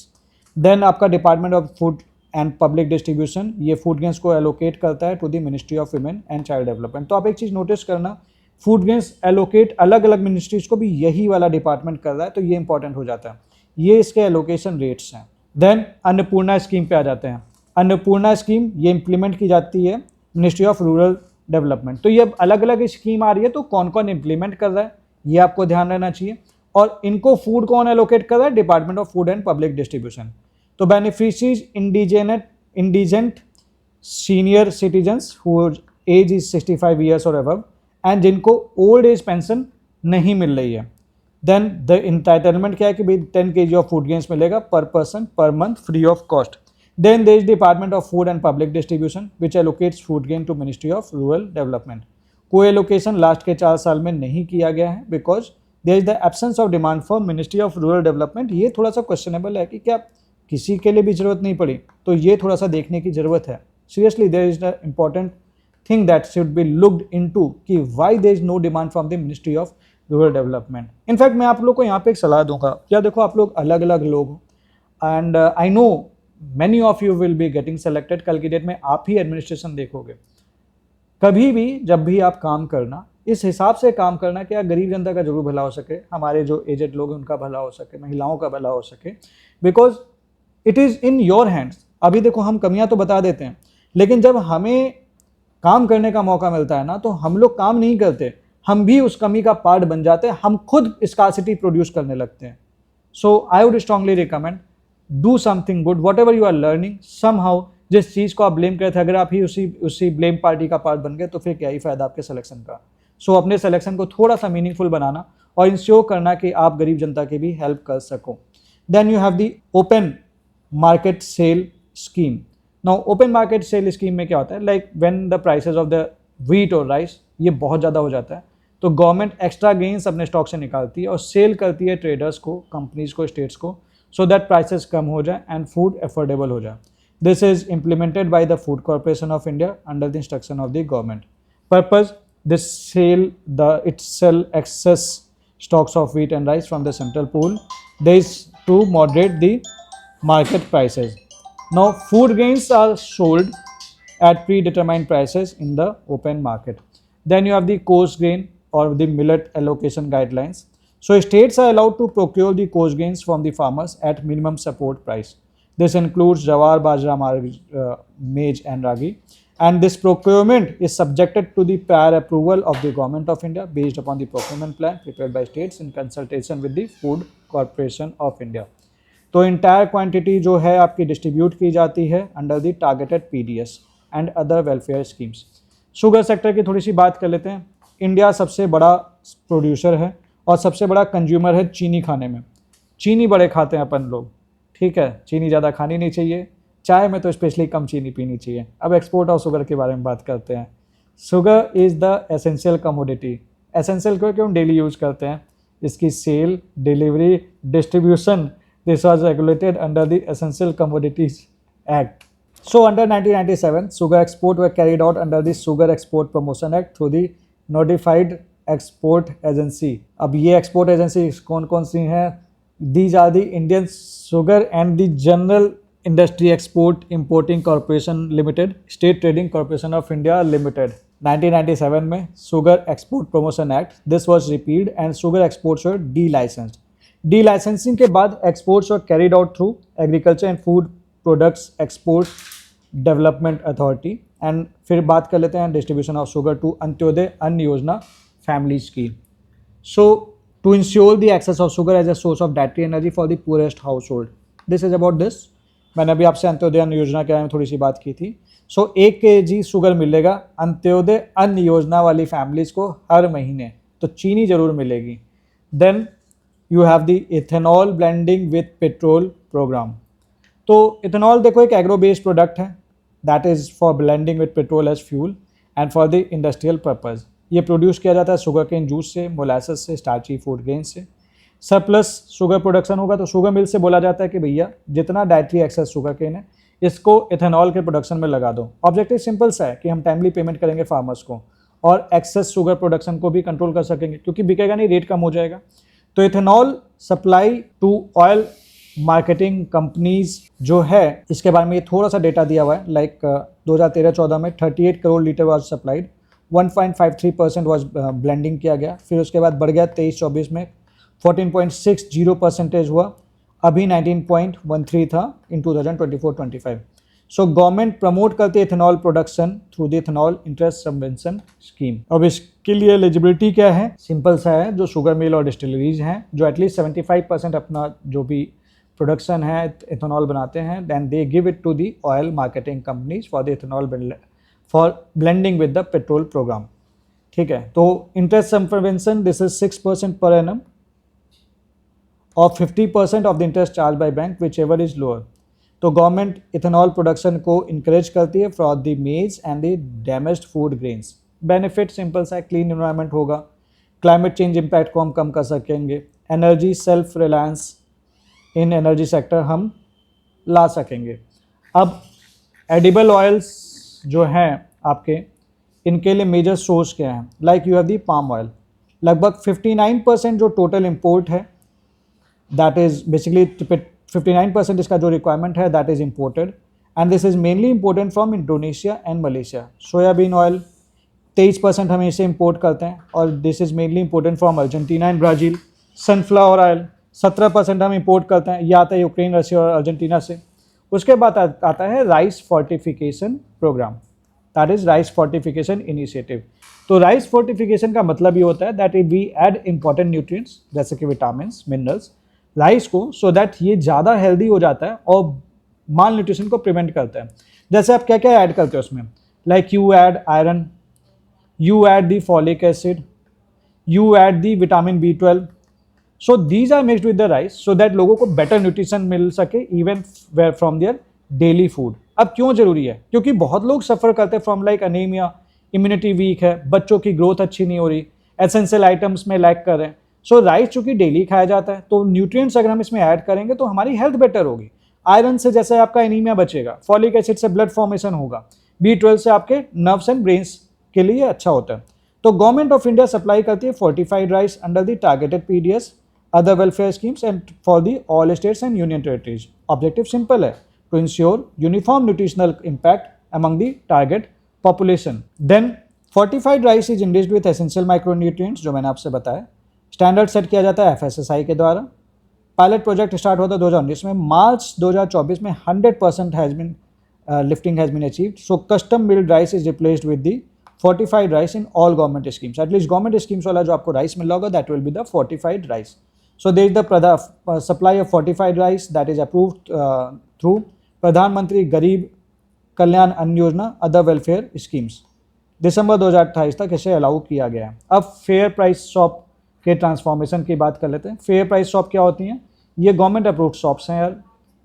Then आपका department of food and public distribution ये फूड ग्रेन्स को एलोकेट करता है to the ministry of women and child development. तो आप एक चीज़ notice करना, फूड ग्रेन्स एलोकेट अलग अलग मिनिस्ट्रीज को भी यही वाला डिपार्टमेंट कर रहा है, तो ये इंपॉर्टेंट हो जाता है। ये इसके एलोकेशन रेट्स हैं। देन अन्नपूर्णा स्कीम पे आ जाते हैं। अन्नपूर्णा स्कीम ये इंप्लीमेंट की जाती है मिनिस्ट्री ऑफ रूरल डेवलपमेंट। तो ये अब अलग अलग स्कीम आ रही है, तो कौन कौन इंप्लीमेंट कर रहा है ये आपको ध्यान रहना चाहिए। और इनको फूड कौन एलोकेट कर रहा है? Department of food and public distribution. तो beneficiaries indigent senior citizens who age is 65 years और अबव एंड जिनको ओल्ड एज पेंशन नहीं मिल रही है। देन द इंटाइटलमेंट क्या है कि भाई 10 kg ऑफ फूड ग्रेन्स मिलेगा per person per month free of cost. Then there is department of food and public distribution which allocates food grain to ministry of rural development. कोई allocation last के 4 साल में नहीं किया गया है because there is the absence of demand for ministry of rural development. ये थोड़ा सा क्वेश्चनेबल है कि क्या किसी के लिए भी जरूरत नहीं पड़ी, तो ये थोड़ा सा देखने की ज़रूरत है। Seriously there is the important thing that should be looked into कि why there is no demand from the ministry of rural development. In fact मैं आप लोग को यहाँ पे एक सलाह दूंगा, क्या देखो आप लोग अलग अलग लोग हो and I know many of you will be getting selected. कल की डेट में आप ही एडमिनिस्ट्रेशन देखोगे, कभी भी जब भी आप काम करना, इस हिसाब से काम करना कि यार गरीब जनता का जरूर भला हो सके, हमारे जो एजेड लोग हैं उनका भला हो सके, महिलाओं का भला हो सके, because it is in your hands. अभी देखो हम कमियां तो बता देते हैं, लेकिन जब हमें काम करने का मौका मिलता है ना, तो हम लोग काम नहीं करते, हम भी उस कमी का पार्ट बन जाते हैं, हम खुद स्कार्सिटी प्रोड्यूस करने लगते हैं। So I would strongly recommend, do something good, whatever you are learning somehow. जिस चीज़ को आप ब्लेम करे थे, अगर आप ही उसी ब्लेम पार्टी का पार्ट बन गए तो फिर क्या ही फायदा आपके सिलेक्शन का। सो अपने सिलेक्शन को थोड़ा सा मीनिंगफुल बनाना और इंश्योर करना कि आप गरीब जनता की भी हेल्प कर सको। Then you have the open market sale scheme. Now open market sale scheme में क्या होता है, like when the prices of the wheat और राइस ये बहुत ज़्यादा हो जाता है, तो गवर्नमेंट एक्स्ट्रा गेन्स अपने स्टॉक से निकालती है और सेल करती है ट्रेडर्स को, कंपनीज को, स्टेट्स को, सो दैट प्राइसेस कम हो जाए एंड फूड अफोर्डेबल हो जाए। This is implemented by the food corporation of India under the instruction of the government. Purpose, this sale it sell excess stocks of wheat and rice from the central pool. This to moderate the market prices. Now food grains are sold at predetermined prices in the open market. Then you have the coarse grain or the millet allocation guidelines. So states are allowed to procure the coarse grains from the farmers at minimum support price. This includes jawar, bajra, maize and ragi. And this procurement is subjected to the prior approval of the Government of India based upon the procurement plan prepared by states in consultation with the Food Corporation of India. तो entire quantity जो है आपकी distribute की जाती है under the targeted PDS and other welfare schemes. Sugar sector की थोड़ी सी बात कर लेते हैं। इंडिया सबसे बड़ा प्रोड्यूसर है और सबसे बड़ा कंज्यूमर है चीनी खाने में। चीनी बड़े खाते हैं अपन लोग, ठीक है, चीनी ज़्यादा खानी नहीं चाहिए, चाय में तो स्पेशली कम चीनी पीनी चाहिए। अब एक्सपोर्ट ऑफ शुगर के बारे में बात करते हैं। Sugar is the essential commodity. Essential क्यों डेली यूज करते हैं, इसकी sale, delivery, distribution, this was regulated under the essential commodities act. So under 1997 sugar export were carried out under the sugar export promotion act through the notified export agency. अब ये export agency कौन कौन सी हैं? These are the Indian sugar and the general industry export importing corporation limited, state trading corporation of India limited. 1997 में sugar export promotion act, this was repealed and sugar exports were delicensed. Delicensing के बाद exports were carried out through agriculture and food products export development authority. And फिर बात कर लेते हैं distribution of sugar to Antyodaya Anna Yojana family scheme. So to ensure the access of sugar as a source of dietary energy for the poorest household, this is about this. मैंने अभी आपसे अंत्योदय अन्न योजना के बारे में थोड़ी सी बात की थी। सो 1 kg शुगर मिलेगा अंत्योदय अन्न योजना वाली फैमिलीज़ को हर महीने, तो चीनी जरूर मिलेगी। Then you have the ethanol blending with petrol program. तो इथेनॉल देखो एक एग्रो बेस्ड प्रोडक्ट है that is for blending with petrol as fuel and for the industrial purpose. ये प्रोड्यूस किया जाता है शुगर केन जूस से, मोलासेस से, स्टार्ची फूड ग्रेन से। सरप्लस शुगर प्रोडक्शन होगा तो शुगर मिल से बोला जाता है कि भैया जितना डाइटरी एक्सेस शुगर केन है इसको इथेनॉल के प्रोडक्शन में लगा दो। ऑब्जेक्टिव सिंपल सा है कि हम टाइमली पेमेंट करेंगे फार्मर्स को और एक्सेस शुगर प्रोडक्शन को भी कंट्रोल कर सकेंगे, क्योंकि बिकेगा नहीं, रेट कम हो जाएगा। तो ethanol supply to oil marketing companies जो है, इसके बारे में ये थोड़ा सा डेटा दिया हुआ है। लाइक 2013-14 में 38 crore litre was supplied, 1.53% was blending किया गया। फिर उसके बाद बढ़ गया 23-24 में 14.60% हुआ, अभी 19.13 था इन 2024-25। सो गवर्नमेंट प्रमोट करती है ethanol production through the ethanol interest subvention scheme. अब इसके लिए एलिजिबिलिटी क्या है? सिंपल सा है, जो शुगर मिल और डिस्टिलरीज हैं जो एटलीस्ट 75% अपना जो भी प्रोडक्शन है इथेनॉल बनाते हैं, then they give it to the oil marketing companies for the ethanol for blending with the petrol program. ठीक है, तो interest subvention this is 6% per annum और 50% of the interest charge by bank which ever is lower. तो government ethanol production को encourage करती है for the मेज and the damaged food grains. Benefit simple सा है, क्लीन एनवायरनमेंट होगा, climate change impact को हम कम कर सकेंगे, एनर्जी सेल्फ रिलायंस इन एनर्जी सेक्टर हम ला सकेंगे। अब एडिबल ऑयल्स जो हैं आपके, इनके लिए मेजर सोर्स क्या है? Like you have the palm oil, लगभग 59% जो टोटल इम्पोर्ट है, दैट इज़ बेसिकली 59% इसका जो रिक्वायरमेंट है that is imported, and this is mainly important from Indonesia and Malaysia. Soybean oil, 23% हम इसे इंपोर्ट करते हैं और this is mainly important from Argentina and Brazil. Sunflower oil 17% हम इंपोर्ट करते हैं, ये आता है यूक्रेन, रशिया और अर्जेंटीना से। उसके बाद आता है rice fortification program, that is rice fortification initiative. तो राइस फोर्टिफिकेशन का मतलब ये होता है that we add important nutrients जैसे कि विटामिन मिनरल्स राइस को, सो दैट ये ज़्यादा हेल्दी हो जाता है और माल न्यूट्रिशन को प्रिवेंट करता है। जैसे आप क्या क्या ऐड करते हो उसमें, like you add iron, you add the folic acid, you add the vitamin B12, so these are mixed with the rice so that लोगों को better nutrition मिल सके even from their daily food। अब क्यों जरूरी है, क्योंकि बहुत लोग सफ़र करते हैं from like anaemia, immunity weak है, बच्चों की ग्रोथ अच्छी नहीं हो रही, एसेंशियल आइटम्स में लैक कर रहे हैं। सो राइस चूँकि डेली खाया जाता है तो न्यूट्रिएंट्स अगर हम इसमें ऐड करेंगे तो हमारी हेल्थ बेटर होगी। आयरन से जैसे आपका एनीमिया बचेगा, फॉलिक एसिड से ब्लड फॉर्मेशन होगा, B12 से आपके नर्व्स एंड ब्रेन्स के लिए अच्छा होता है। तो गवर्नमेंट ऑफ इंडिया सप्लाई करती है fortified rice under the targeted PDS other welfare schemes and for the all states and union territories. Objective simple है, to ensure uniform nutritional impact among the target population. Then fortified rice is enriched with essential micronutrients, जो मैंने आपसे बताया। Standard set किया जाता है FSSAI के द्वारा। पायलट प्रोजेक्ट स्टार्ट होता है 2019 में। मार्च 2024 में 100% has been lifting has been achieved. So custom milled rice is replaced with the fortified rice in all government schemes. At least government schemes वाला जो आपको rice मिल रहा होगा, that will be the fortified rice. So there is the supply of fortified rice that is approved through प्रधान मंत्री गरीब कल्याण अन्न योजना other welfare schemes. दिसंबर 2028 तक इसे अलाउ किया गया है। अब फेयर प्राइस शॉप के ट्रांसफॉर्मेशन की बात कर लेते हैं। फेयर प्राइस शॉप क्या होती हैं? ये गवर्नमेंट अप्रूव्ड शॉप्स हैं यार,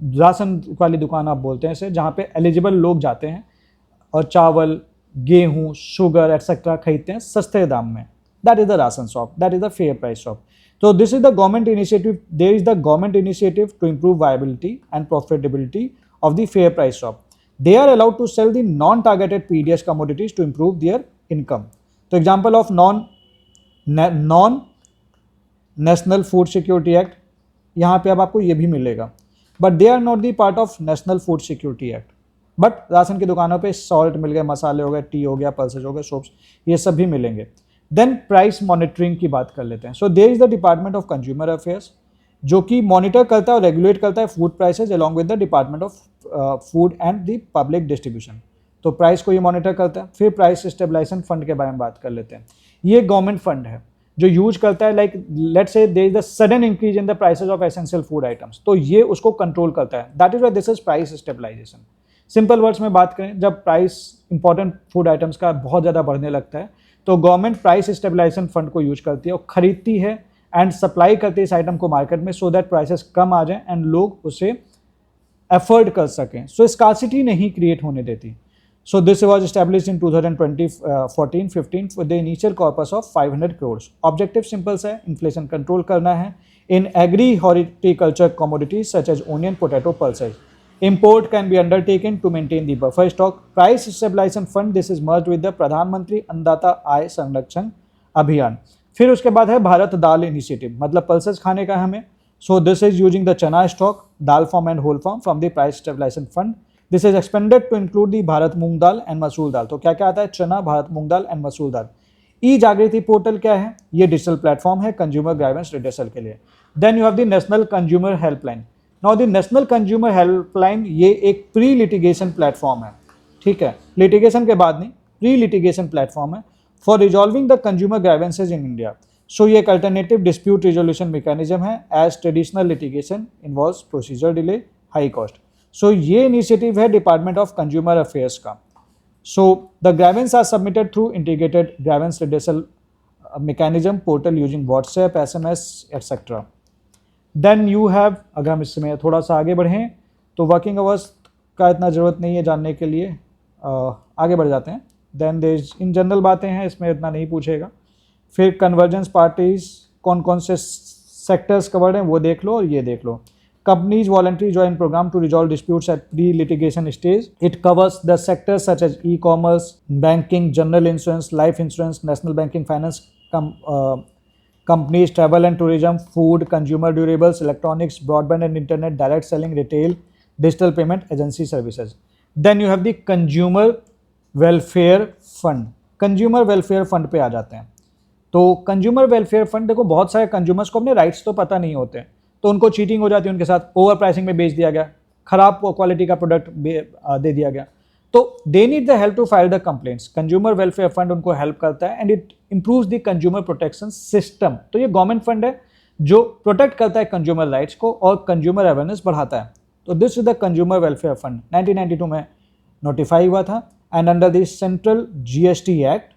राशन वाली दुकान आप बोलते हैं इसे, जहाँ पे एलिजिबल लोग जाते हैं और चावल, गेहूँ, शुगर एटसेट्रा खरीदते हैं सस्ते दाम में। That is the ration shop, that is the fair price shop. तो this is the government initiative, there is the government initiative to improve viability and profitability of the fair price shop. They are allowed to sell the non-targeted PDS commodities to improve their income. तो example of non-National Food Security Act, यहाँ पे अब आपको ये भी मिलेगा, but they are not the part of National Food Security Act. But ration की दुकानों पे सॉल्ट मिल गए, मसाले हो गए, टी हो गया, पल्सेज हो गए, सोप्स, ये सब भी मिलेंगे। देन प्राइस मॉनिटरिंग की बात कर लेते हैं। So there is the department of consumer affairs, जो कि मॉनिटर करता है और रेगुलेट करता है food prices along with the department of food and the public distribution. तो प्राइस को ये मॉनिटर करता है। फिर प्राइस स्टेबलाइजेशन फंड के बारे में बात कर लेते हैं। ये गवर्नमेंट फंड है जो यूज करता है, like let's say there is the sudden increase in the prices of essential food items, तो ये उसको कंट्रोल करता है। That is why this is price stabilization. Simple words में बात करें, जब प्राइस इंपॉर्टेंट फूड आइटम्स का बहुत ज़्यादा बढ़ने लगता है तो गवर्नमेंट प्राइस स्टेबलाइजेशन फंड को यूज करती है और खरीदती है एंड सप्लाई करते हैं इस आइटम को मार्केट में, सो दैट प्राइसेस कम आ जाएं एंड लोग उसे अफोर्ड कर सकें। सो स्कार्सिटी नहीं क्रिएट होने देती। So this was established in 2014-15 for the initial corpus of 500 crore. Objective simple है, इन्फ्लेशन कंट्रोल करना है in agri horticulture commodities such as onion, potato, pulses. Import can be undertaken to maintain the buffer stock. Price stabilization fund, this is merged with the प्रधानमंत्री अन्नदाता आय संरक्षण अभियान। फिर उसके बाद है भारत दाल इनिशिएटिव, मतलब पल्सेस खाने का हमें। So this is using the chana stock, dal form and whole form from the price stabilization fund. This is expanded to include the Bharat Moong Dal and Masoor Dal. तो क्या क्या आता है? चना, भारत मूंग दाल एंड मसूर दाल। ई जागृति पोर्टल क्या है? ये डिजिटल प्लेटफॉर्म है कंज्यूमर ग्राइवेंस रिड्रेसल के लिए। Then you have the national consumer helpline. Now the national consumer helpline ये एक प्री लिटिगेशन प्लेटफॉर्म है, ठीक है, लिटिगेशन के बाद नहीं, प्री लिटिगेशन प्लेटफॉर्म है for resolving the consumer grievances in India. So ये एक अल्टरनेटिव डिस्प्यूट रिजोल्यूशन मैकेनिज्म है as traditional litigation involves procedure delay, high cost. So ये इनिशिएटिव है डिपार्टमेंट ऑफ कंज्यूमर अफेयर्स का। So the grievance are submitted through integrated grievance redressal mechanism portal using WhatsApp, SMS etcetera. Then you have, अगर हम इसमें थोड़ा सा आगे बढ़ें तो वर्किंग आवर्स का इतना ज़रूरत नहीं है जानने के लिए, आगे बढ़ जाते हैं। देन देयर इन जनरल बातें हैं, इसमें इतना नहीं पूछेगा। फिर कन्वर्जेंस पार्टीज, कौन कौन से सेक्टर्स कवर्ड हैं वो देख लो और ये देख लो। Companies voluntary join program to resolve disputes at pre litigation stage. It covers the sectors such as e commerce, banking, general insurance, life insurance, national banking, finance companies, travel and tourism, food, consumer durables, electronics, broadband and internet, direct selling, retail, digital payment, agency services. Then you have the consumer welfare fund. Consumer welfare fund पे आ जाते हैं। तो consumer welfare fund, देखो बहुत सारे consumers को अपने rights तो पता नहीं होते, तो उनको चीटिंग हो जाती है, उनके साथ ओवर प्राइसिंग में बेच दिया गया, खराब क्वालिटी का प्रोडक्ट दे दिया गया, तो they need the help to file the complaints. Consumer welfare fund उनको हेल्प करता है and it improves the consumer protection system. तो ये गवर्नमेंट फंड है जो प्रोटेक्ट करता है कंज्यूमर राइट्स को और कंज्यूमर अवेयरनेस बढ़ाता है। तो this is the consumer welfare fund, 1992 में नोटिफाई हुआ था and under the central GST act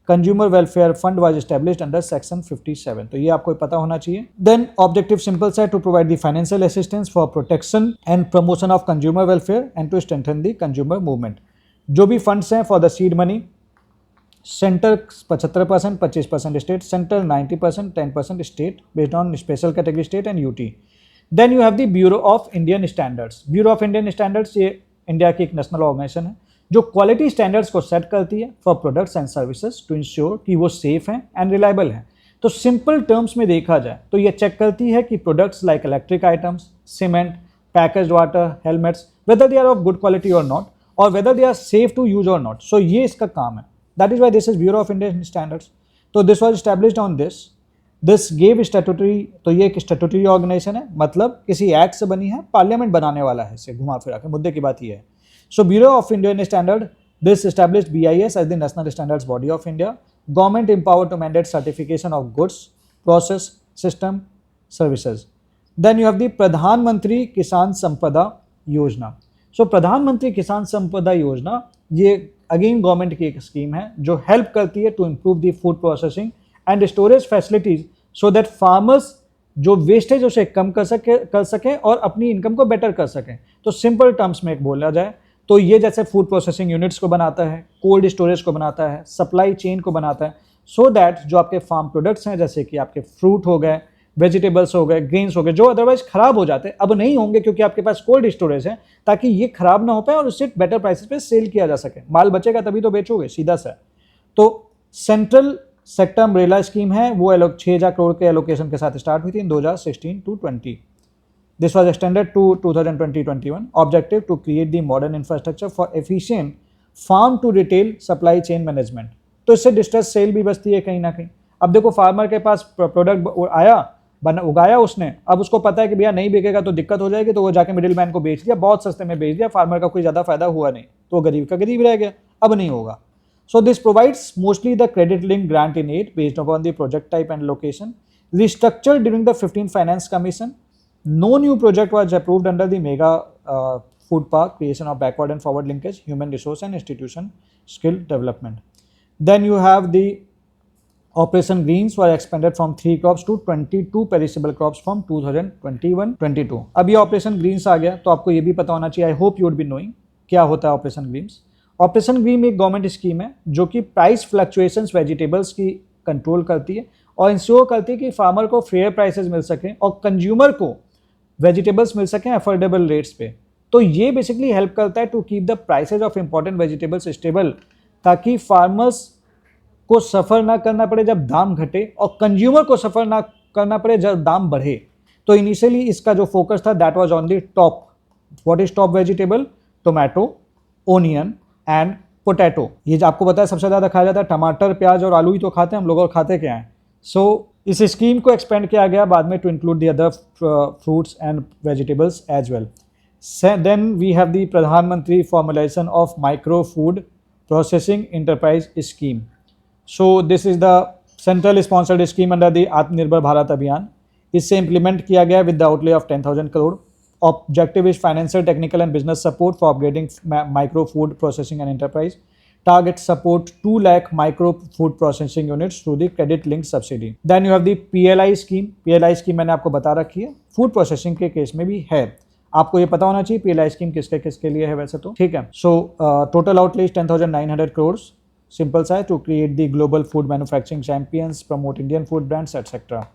consumer welfare fund was established under section 57। तो ये आपको पता होना चाहिए। देन ऑब्जेक्टिव सिंपल सा है, to provide the financial assistance for protection and promotion of consumer welfare and to strengthen the consumer movement. जो भी फंड्स हैं for the seed money, centre 75%, 25% state, central 90%, 10% state based on special category state and UT. Then you have the bureau of Indian standards. Bureau of Indian standards ये India की एक national organisation है जो quality standards को set करती है for products and services to ensure कि वो सेफ हैं एंड रिलायबल हैं। तो सिंपल टर्म्स में देखा जाए तो ये चेक करती है कि products like electric items, cement, packaged water, helmets, whether they are of good quality और नॉट, और whether they are safe to use और नॉट। सो ये इसका काम है। That is why this is bureau of Indian standards. तो this was established on this gave statutory. तो ये एक स्टैट्यूटरी ऑर्गेनाइजेशन है, मतलब किसी एक्ट से बनी है, पार्लियामेंट बनाने वाला है इसे घुमा फिरा के, मुद्दे की बात ये है। So Bureau of Indian Standard, this established BIS as the national standards body of India. Government empowered to mandate certification of goods, process, system, services. Then you have the Pradhan Mantri Kisan Sampada Yojana. So Pradhan Mantri Kisan Sampada Yojana ये again government की एक scheme है जो help करती है to improve the food processing and storage facilities so that farmers जो wastage उसे कम कर सकें और अपनी इनकम को बेटर कर सकें। तो सिंपल टर्म्स में एक बोला जाए तो ये जैसे फूड प्रोसेसिंग यूनिट्स को बनाता है, कोल्ड स्टोरेज को बनाता है, सप्लाई चेन को बनाता है, सो दैट जो आपके फार्म प्रोडक्ट्स हैं जैसे कि आपके फ्रूट हो गए, वेजिटेबल्स हो गए, ग्रेन्स हो गए, जो अदरवाइज खराब हो जाते हैं अब नहीं होंगे क्योंकि आपके पास कोल्ड स्टोरेज है, ताकि ये खराब ना हो पाए और उससे बेटर प्राइसेस पे सेल किया जा सके। माल बचेगा तभी तो बेचोगे, सीधा सा। तो सेंट्रल सेक्टर अम्ब्रेला स्कीम है, वो 6,000 करोड़ के एलोकेशन के साथ स्टार्ट हुई थी इन 2016 to 20। This was extended to 2020-21. Objective to create the modern infrastructure for efficient farm to retail supply chain management. तो इससे डिस्ट्रेस सेल भी बचती है कहीं ना कहीं। अब देखो फार्मर के पास प्रोडक्ट आया, उगाया उसने, अब उसको पता है कि भैया नहीं बिकेगा तो दिक्कत हो जाएगी, तो वो जाके मिडिल मैन को बेच दिया, बहुत सस्ते में बेच दिया, फार्मर का कोई ज़्यादा फायदा हुआ नहीं, तो गरीब का गरीब रह गया, अब नहीं होगा। So this provides mostly the credit link grant in aid based upon the project type and location. Restructured during the 15th Finance Commission. No new project was approved under the mega food park creation of backward and forward linkage, human resource and institution skill development. Then you have the Operation Greens were expanded from 3 crops to 22 perishable crops from 2021-22. अब ये Operation Greens आ गया तो आपको ये भी पता होना चाहिए, I hope you would be knowing क्या होता है Operation Greens। ऑपरेशन ग्रीन एक गवर्नमेंट स्कीम है जो कि प्राइस फ्लक्चुएशंस वेजिटेबल्स की कंट्रोल करती है और इंश्योर करती है कि फार्मर को फेयर प्राइसेस मिल सकें और कंज्यूमर को वेजिटेबल्स मिल सकें अफोर्डेबल रेट्स पे। तो ये बेसिकली हेल्प करता है to keep the prices of important vegetables stable, ताकि फार्मर्स को सफ़र ना करना पड़े जब दाम घटे और कंज्यूमर को सफ़र ना करना पड़े जब दाम बढ़े। तो इनिशियली इसका जो फोकस था that was on the top. What is top vegetable? Tomato, onion and potato. ये जो आपको पता है सबसे ज़्यादा खाया जाता है, टमाटर, प्याज और आलू ही तो खाते हैं हम लोग, और खाते क्या हैं। सो इस स्कीम को एक्सपेंड किया गया बाद में to include the other fruits and vegetables as well. Then we have the Pradhan Mantri formulation of micro food processing enterprise scheme. So this is the central sponsored scheme under the Atmanirbhar Bharat Abhiyan. इससे implement किया गया with the outlay of 10,000 crore. Objective is financial, technical and business support for upgrading micro food processing and enterprise. Target support 2 lakh micro food processing units through the credit linked subsidy. Then you have the PLI scheme. PLI scheme मैंने आपको बता रखी है, food processing के case में भी है। आपको ये पता होना चाहिए PLI स्कीम किसके किसके लिए है वैसे तो, ठीक है। So total outlay 10,900 crore. Simple सा है, to create the global food manufacturing champions, promote Indian food brands etcetera.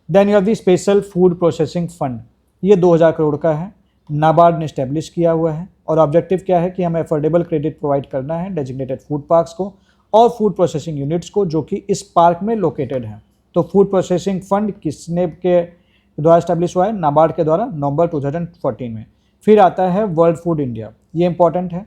Then you have the special food processing fund. ये 2,000 करोड़ का है, नाबार्ड ने स्टैब्लिश किया हुआ है और ऑब्जेक्टिव क्या है कि हमें अफोर्डेबल क्रेडिट प्रोवाइड करना है डेजिग्नेटेड फूड पार्क्स को और फूड प्रोसेसिंग यूनिट्स को जो कि इस पार्क में लोकेटेड हैं। तो फूड प्रोसेसिंग फंड किसने के द्वारा स्टैब्लिश हुआ है? नाबार्ड के द्वारा, नवंबर 2014 में। फिर आता है वर्ल्ड फूड इंडिया। ये इंपॉर्टेंट है,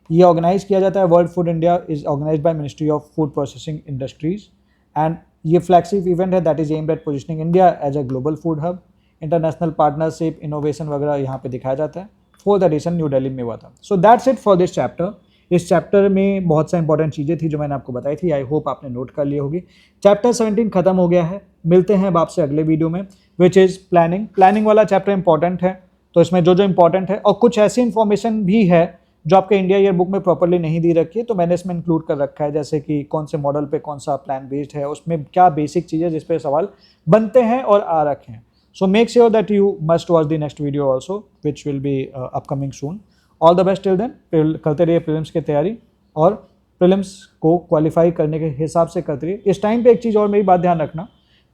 ये ऑर्गेनाइज किया जाता है, world food India is organise by ministry of food processing industries and ये फ्लैगशिप इवेंट है that is aimed at positioning India as a global food hub. International partnership, innovation वगैरह यहाँ पे दिखाया जाता है। 4th एडिशन न्यू दिल्ली में हुआ था। सो that's it for this chapter. इस चैप्टर में बहुत सा इंपॉर्टेंट चीज़ें थी जो मैंने आपको बताई थी, आई होप आपने नोट कर ली होगी। चैप्टर 17 खत्म हो गया है। मिलते हैं अब आपसे अगले वीडियो में, विच इज़ प्लानिंग। प्लानिंग वाला चैप्टर इंपॉर्टेंट है, तो इसमें जो जो इंपॉर्टेंट है और कुछ ऐसी इन्फॉर्मेशन भी है जो आपके इंडिया ईयर बुक में प्रॉपर्ली नहीं दी रखी है, तो मैंने इसमें इंक्लूड कर रखा है, जैसे कि कौन से मॉडल पे कौन सा प्लान बेस्ड है, उसमें क्या बेसिक चीज़ें जिस पे सवाल बनते हैं और आ रखे हैं। So make sure that you must watch the next video also which will be upcoming soon. All the best till then. करते रहिए प्रीलिम्स की तैयारी और प्रीलिम्स को क्वालिफाई करने के हिसाब से करते रहिए। इस टाइम पे एक चीज़ और मेरी बात ध्यान रखना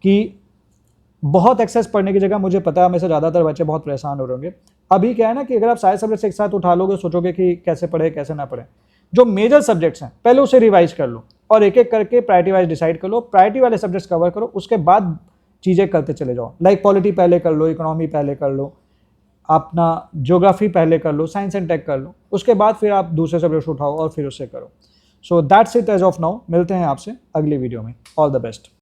कि बहुत एक्सेस पढ़ने की जगह, मुझे पता है हमें से ज़्यादातर बच्चे बहुत परेशान हो रहे होंगे। अभी क्या है ना कि अगर आप सारे सब्जेक्ट्स एक साथ उठा लोगे, सोचोगे कि कैसे पढ़े कैसे ना पढ़े, जो मेजर सब्जेक्ट्स हैं पहले उसे रिवाइज कर लो और एक एक करके प्रायोरिटी वाइज डिसाइड कर लो। प्रायोरिटी वाले सब्जेक्ट्स कवर करो, उसके बाद चीज़ें करते चले जाओ। लाइक पॉलिटी पहले कर लो, इकोनॉमी पहले कर लो, अपना ज्योग्राफी पहले कर लो, साइंस एंड टेक कर लो, उसके बाद फिर आप दूसरे सब्जेक्ट्स उठाओ और फिर उससे करो। So that's it as of now. मिलते हैं आपसे अगली वीडियो में। All the best.